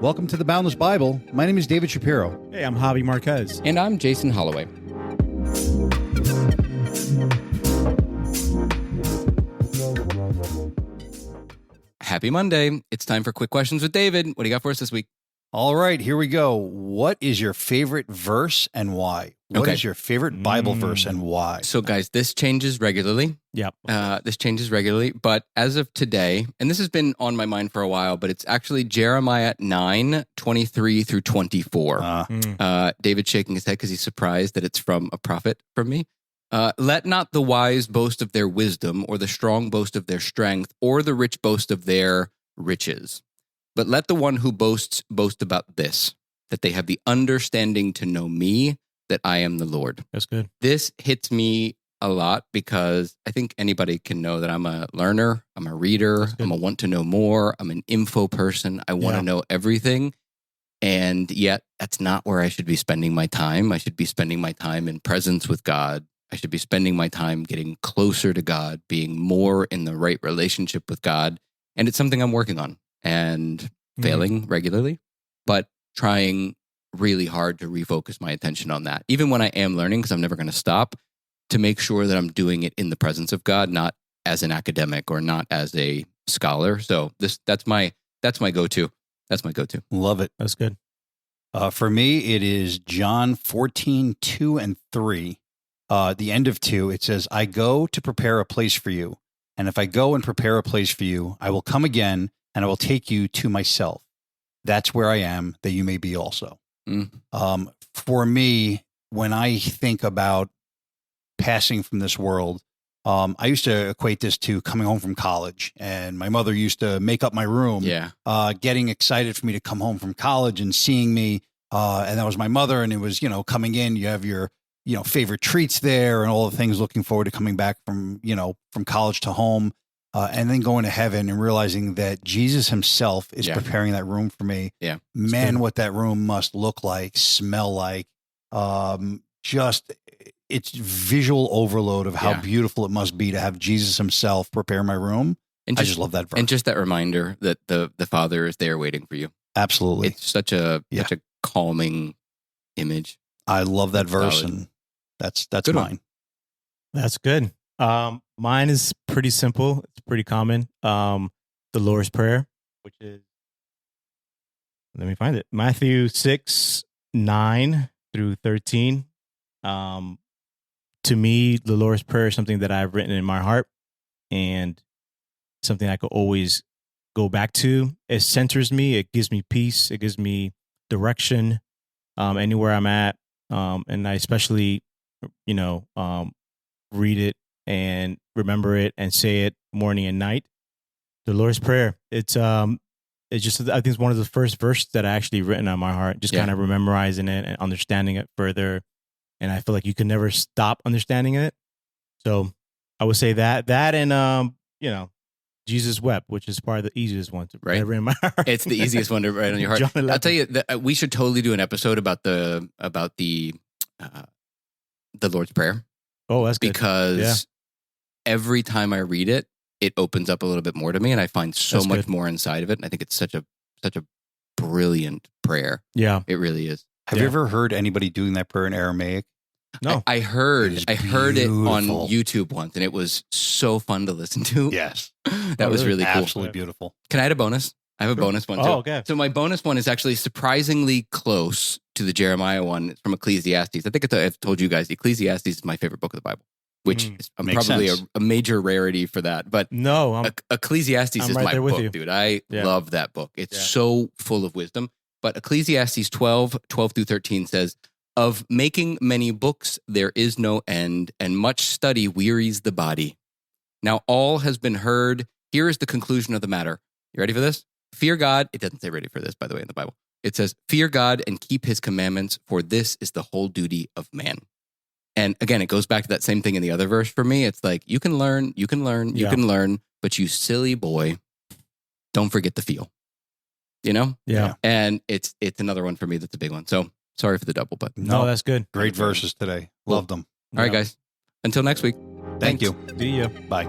Welcome to the Boundless Bible. My name is David Shapiro. Hey, I'm Javi Marquez. And I'm Jason Holloway. Happy Monday. It's time for Quick Questions with David. What do you got for us this week? All right, here we go. What is your favorite verse and why? What is your favorite Bible verse and why? So, guys, this changes regularly. Yep. This changes regularly. But as of today, and this has been on my mind for a while, but it's actually Jeremiah 9:23 through 24. David shaking his head because he's surprised that it's from a prophet from me. Let not the wise boast of their wisdom, or the strong boast of their strength, or the rich boast of their riches. But let the one who boasts boast about this, that they have the understanding to know me, that I am the Lord. That's good. This hits me a lot because I think anybody can know that I'm a learner, I'm a reader, I'm a want to know more, I'm an info person, I want to know everything. And yet that's not where I should be spending my time. I should be spending my time in presence with God. I should be spending my time getting closer to God, being more in the right relationship with God. And it's something I'm working on and failing regularly, but trying really hard to refocus my attention on that. Even when I am learning, because I'm never going to stop, to make sure that I'm doing it in the presence of God, not as an academic or not as a scholar. So that's my go-to. That's my go-to. Love it. That's good. For me, it is John 14:2 and 3. The end of 2, it says, I go to prepare a place for you. And if I go and prepare a place for you, I will come again and I will take you to myself. That's where I am, that you may be also. For me, when I think about passing from this world, I used to equate this to coming home from college. And my mother used to make up my room, getting excited for me to come home from college and seeing me. And that was my mother. And it was, coming in, you have your, favorite treats there and all the things, looking forward to coming back from college to home. And then going to heaven and realizing that Jesus himself is preparing that room for me. Yeah. Man, what that room must look like, smell like, it's visual overload of how beautiful it must be to have Jesus himself prepare my room. And I just love that verse. And just that reminder that the Father is there waiting for you. Absolutely. It's such a calming image. I love that verse, and that's good mine. One. That's good. Mine is pretty simple. It's pretty common. The Lord's Prayer, which is, let me find it. Matthew 6:9 through 13. To me, the Lord's Prayer is something that I've written in my heart and something I could always go back to. It centers me. It gives me peace. It gives me direction anywhere I'm at. And I especially, read it and remember it and say it morning and night. The Lord's Prayer. It's just, I think it's one of the first verses that I actually written on my heart, just kind of memorizing it and understanding it further. And I feel like you can never stop understanding it. So I would say that and, Jesus wept, which is probably the easiest one to write in my heart. It's the easiest one to write on your heart. I'll tell you that we should totally do an episode about the Lord's Prayer. Oh, that's good. Because every time I read it, it opens up a little bit more to me, and I find so much more inside of it. And I think it's such a brilliant prayer. Yeah, it really is. Have you ever heard anybody doing that prayer in Aramaic? No, I heard it on YouTube once, and it was so fun to listen to. Yes, that was really cool. Absolutely beautiful. Can I add a bonus? I have a bonus one too. Oh, okay. So my bonus one is actually surprisingly close to the Jeremiah one. It's from Ecclesiastes. I think I've told you guys, Ecclesiastes is my favorite book of the Bible, which is probably a major rarity for that. But no, Ecclesiastes is right my book, you. dude. I love that book. It's so full of wisdom. But Ecclesiastes 12 through 13 says, of making many books, there is no end, and much study wearies the body. Now all has been heard. Here is the conclusion of the matter. You ready for this? Fear God. It doesn't say ready for this, by the way, in the Bible. It says, fear God and keep his commandments, for this is the whole duty of man. And again, it goes back to that same thing in the other verse for me. It's like, you can learn, but you silly boy, don't forget to feel. Yeah. And it's another one for me that's a big one. So sorry for the double, but no, that's good. Great verses today. Loved them. All right, guys. Until next week. Thank you. See you. Bye.